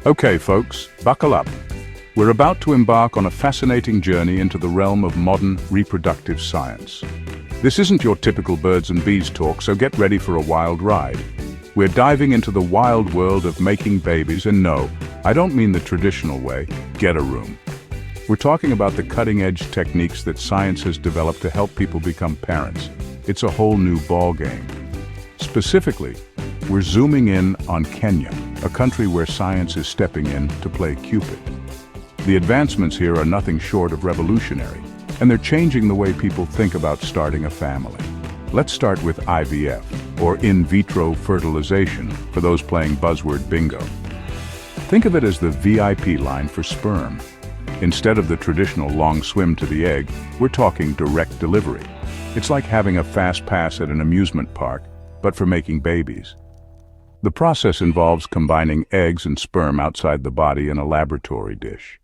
Okay, folks, buckle up. We're about to embark on a fascinating journey into the realm of modern reproductive science. This isn't your typical birds and bees talk, so get ready for a wild ride. We're diving into the wild world of making babies, and no, I don't mean the traditional way, get a room. We're talking about the cutting-edge techniques that science has developed to help people become parents. It's a whole new ballgame. Specifically, we're zooming in on Kenya, a country where science is stepping in to play Cupid. The advancements here are nothing short of revolutionary, and they're changing the way people think about starting a family. Let's start with IVF, or in-vitro fertilization, for those playing buzzword bingo. Think of it as the VIP line for sperm. Instead of the traditional long swim to the egg, we're talking direct delivery. It's like having a fast pass at an amusement park, but for making babies. The process involves combining eggs and sperm outside the body in a laboratory dish.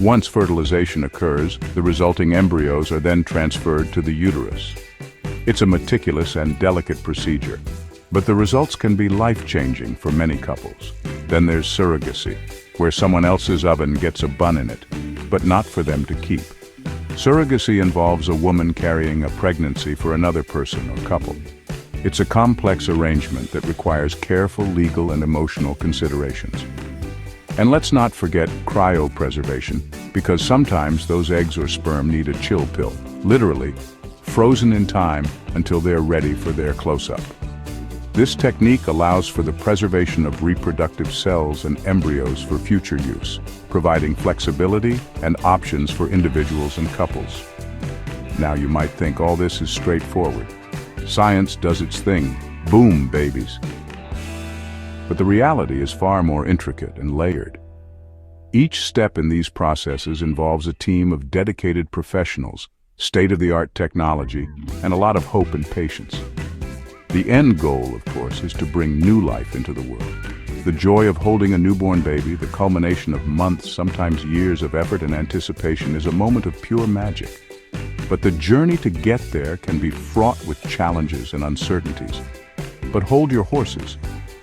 Once fertilization occurs, the resulting embryos are then transferred to the uterus. It's a meticulous and delicate procedure, but the results can be life-changing for many couples. Then there's surrogacy, where someone else's oven gets a bun in it, but not for them to keep. Surrogacy involves a woman carrying a pregnancy for another person or couple. It's a complex arrangement that requires careful legal and emotional considerations. And let's not forget cryopreservation, because sometimes those eggs or sperm need a chill pill, literally, frozen in time until they're ready for their close-up. This technique allows for the preservation of reproductive cells and embryos for future use, providing flexibility and options for individuals and couples. Now you might think all this is straightforward. Science does its thing. Boom, babies. But the reality is far more intricate and layered. Each step in these processes involves a team of dedicated professionals, state-of-the-art technology, and a lot of hope and patience. The end goal, of course, is to bring new life into the world. The joy of holding a newborn baby, the culmination of months, sometimes years of effort and anticipation, is a moment of pure magic. But the journey to get there can be fraught with challenges and uncertainties. But hold your horses,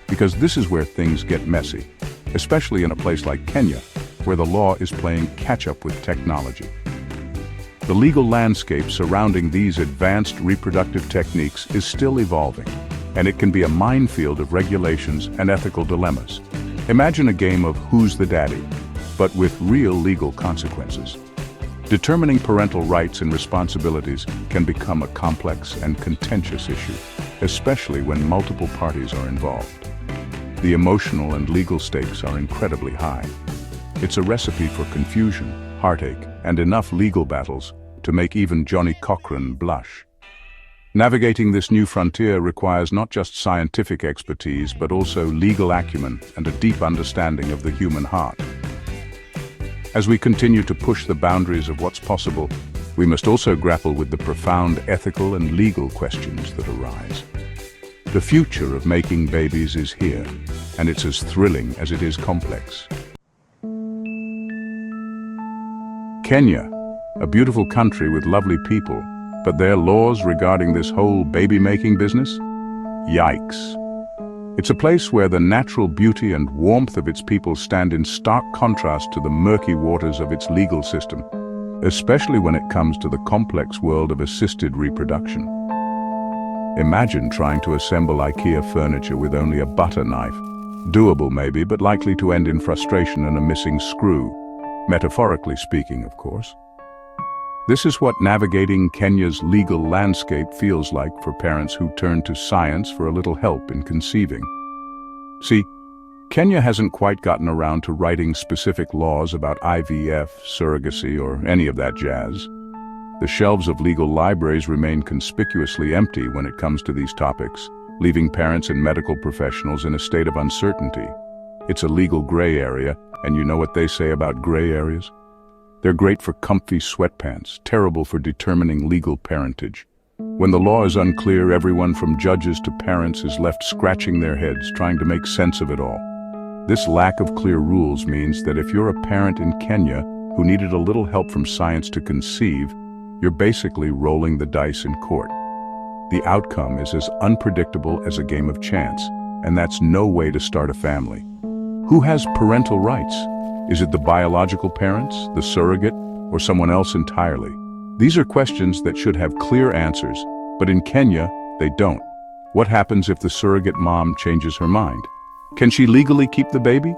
because this is where things get messy, especially in a place like Kenya, where the law is playing catch-up with technology. The legal landscape surrounding these advanced reproductive techniques is still evolving, and it can be a minefield of regulations and ethical dilemmas. Imagine a game of Who's the Daddy, but with real legal consequences. Determining parental rights and responsibilities can become a complex and contentious issue, especially when multiple parties are involved. The emotional and legal stakes are incredibly high. It's a recipe for confusion, heartache, and enough legal battles to make even Johnny Cochran blush. Navigating this new frontier requires not just scientific expertise, but also legal acumen and a deep understanding of the human heart. As we continue to push the boundaries of what's possible, we must also grapple with the profound ethical and legal questions that arise. The future of making babies is here, and it's as thrilling as it is complex. Kenya, a beautiful country with lovely people, but their laws regarding this whole baby-making business? Yikes. It's a place where the natural beauty and warmth of its people stand in stark contrast to the murky waters of its legal system, especially when it comes to the complex world of assisted reproduction. Imagine trying to assemble IKEA furniture with only a butter knife. Doable maybe, but likely to end in frustration and a missing screw. Metaphorically speaking, of course. This is what navigating Kenya's legal landscape feels like for parents who turn to science for a little help in conceiving. See, Kenya hasn't quite gotten around to writing specific laws about IVF, surrogacy, or any of that jazz. The shelves of legal libraries remain conspicuously empty when it comes to these topics, leaving parents and medical professionals in a state of uncertainty. It's a legal gray area, and you know what they say about gray areas? They're great for comfy sweatpants, terrible for determining legal parentage. When the law is unclear, everyone from judges to parents is left scratching their heads, trying to make sense of it all. This lack of clear rules means that if you're a parent in Kenya who needed a little help from science to conceive, you're basically rolling the dice in court. The outcome is as unpredictable as a game of chance, and that's no way to start a family. Who has parental rights? Is it the biological parents, the surrogate, or someone else entirely? These are questions that should have clear answers, but in Kenya, they don't. What happens if the surrogate mom changes her mind? Can she legally keep the baby?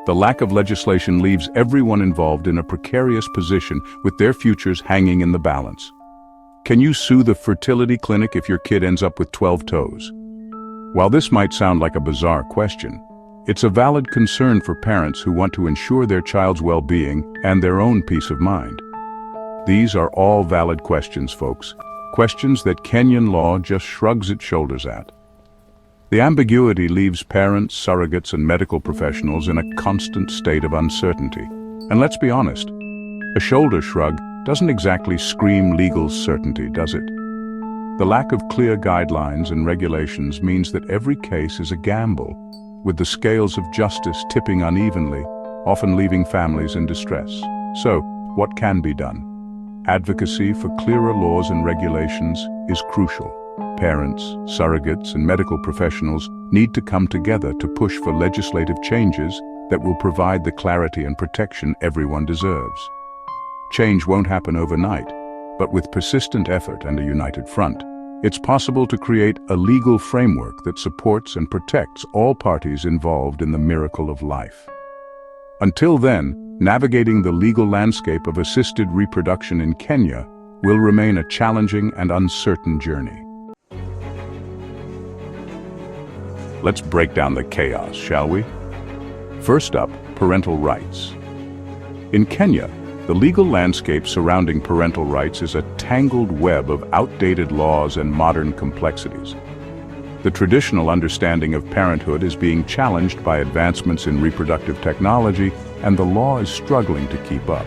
The lack of legislation leaves everyone involved in a precarious position with their futures hanging in the balance. Can you sue the fertility clinic if your kid ends up with 12 toes? While this might sound like a bizarre question, it's a valid concern for parents who want to ensure their child's well-being and their own peace of mind. These are all valid questions, folks. Questions that Kenyan law just shrugs its shoulders at. The ambiguity leaves parents, surrogates, and medical professionals in a constant state of uncertainty. And let's be honest, a shoulder shrug doesn't exactly scream legal certainty, does it? The lack of clear guidelines and regulations means that every case is a gamble, with the scales of justice tipping unevenly, often leaving families in distress. So, what can be done? Advocacy for clearer laws and regulations is crucial. Parents, surrogates, and medical professionals need to come together to push for legislative changes that will provide the clarity and protection everyone deserves. Change won't happen overnight, but with persistent effort and a united front, it's possible to create a legal framework that supports and protects all parties involved in the miracle of life. Until then, navigating the legal landscape of assisted reproduction in Kenya will remain a challenging and uncertain journey. Let's break down the chaos, shall we? First up, parental rights. In Kenya, the legal landscape surrounding parental rights is a tangled web of outdated laws and modern complexities. The traditional understanding of parenthood is being challenged by advancements in reproductive technology, and the law is struggling to keep up.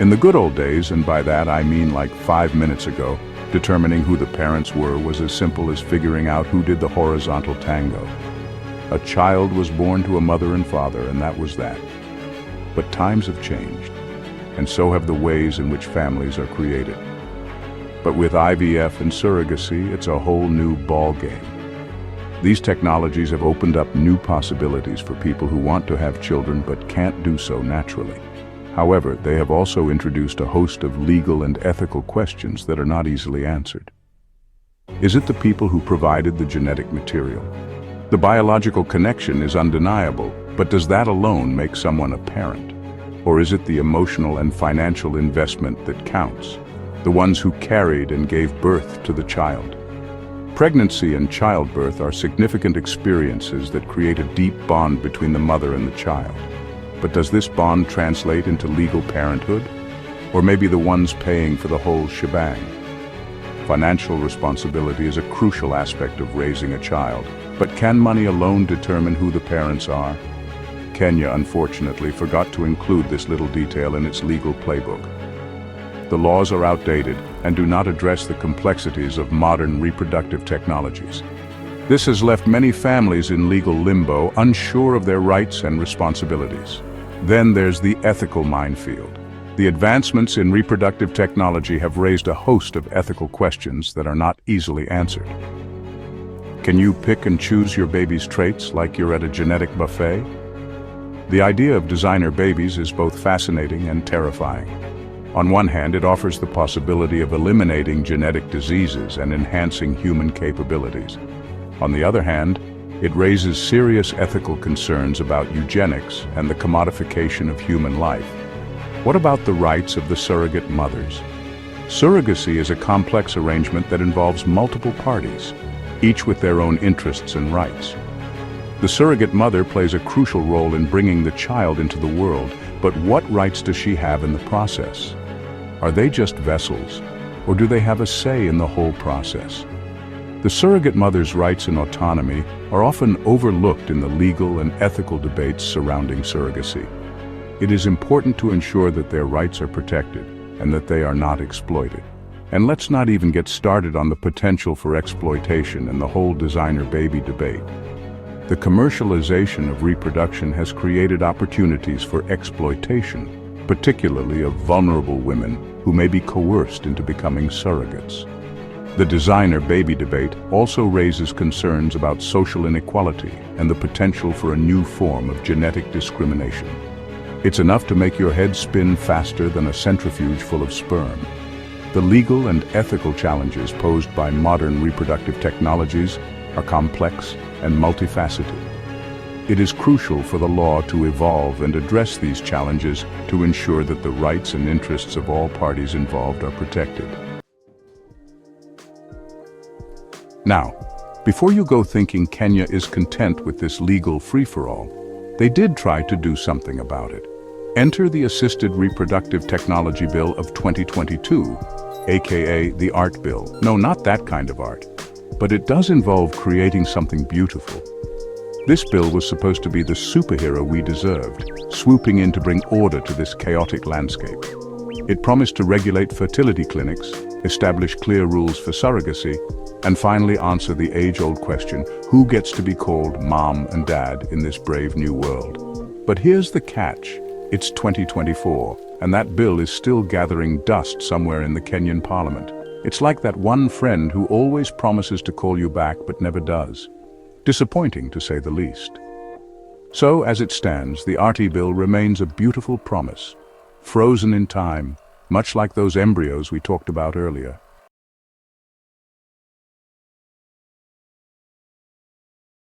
In the good old days, and by that I mean like 5 minutes ago, determining who the parents were was as simple as figuring out who did the horizontal tango. A child was born to a mother and father, and that was that. But times have changed, and so have the ways in which families are created. But with IVF and surrogacy, it's a whole new ball game. These technologies have opened up new possibilities for people who want to have children but can't do so naturally. However, they have also introduced a host of legal and ethical questions that are not easily answered. Is it the people who provided the genetic material? The biological connection is undeniable, but does that alone make someone a parent? Or is it the emotional and financial investment that counts? The ones who carried and gave birth to the child. Pregnancy and childbirth are significant experiences that create a deep bond between the mother and the child. But does this bond translate into legal parenthood? Or maybe the ones paying for the whole shebang? Financial responsibility is a crucial aspect of raising a child, but can money alone determine who the parents are? Kenya, unfortunately, forgot to include this little detail in its legal playbook. The laws are outdated and do not address the complexities of modern reproductive technologies. This has left many families in legal limbo, unsure of their rights and responsibilities. Then there's the ethical minefield. The advancements in reproductive technology have raised a host of ethical questions that are not easily answered. Can you pick and choose your baby's traits like you're at a genetic buffet? The idea of designer babies is both fascinating and terrifying. On one hand, it offers the possibility of eliminating genetic diseases and enhancing human capabilities. On the other hand, it raises serious ethical concerns about eugenics and the commodification of human life. What about the rights of the surrogate mothers? Surrogacy is a complex arrangement that involves multiple parties, each with their own interests and rights. The surrogate mother plays a crucial role in bringing the child into the world, but what rights does she have in the process? Are they just vessels, or do they have a say in the whole process? The surrogate mother's rights and autonomy are often overlooked in the legal and ethical debates surrounding surrogacy. It is important to ensure that their rights are protected and that they are not exploited. And let's not even get started on the potential for exploitation and the whole designer baby debate. The commercialization of reproduction has created opportunities for exploitation, particularly of vulnerable women who may be coerced into becoming surrogates. The designer baby debate also raises concerns about social inequality and the potential for a new form of genetic discrimination. It's enough to make your head spin faster than a centrifuge full of sperm. The legal and ethical challenges posed by modern reproductive technologies are complex and multifaceted. It is crucial for the law to evolve and address these challenges to ensure that the rights and interests of all parties involved are protected. Now, before you go thinking Kenya is content with this legal free-for-all, they did try to do something about it. Enter the Assisted Reproductive Technology Bill of 2022, aka the Art Bill. No, not that kind of art. But it does involve creating something beautiful. This bill was supposed to be the superhero we deserved, swooping in to bring order to this chaotic landscape. It promised to regulate fertility clinics, establish clear rules for surrogacy, and finally answer the age-old question, who gets to be called mom and dad in this brave new world? But here's the catch. It's 2024, and that bill is still gathering dust somewhere in the Kenyan parliament. It's like that one friend who always promises to call you back but never does. Disappointing, to say the least. So, as it stands, the RT bill remains a beautiful promise, frozen in time, much like those embryos we talked about earlier.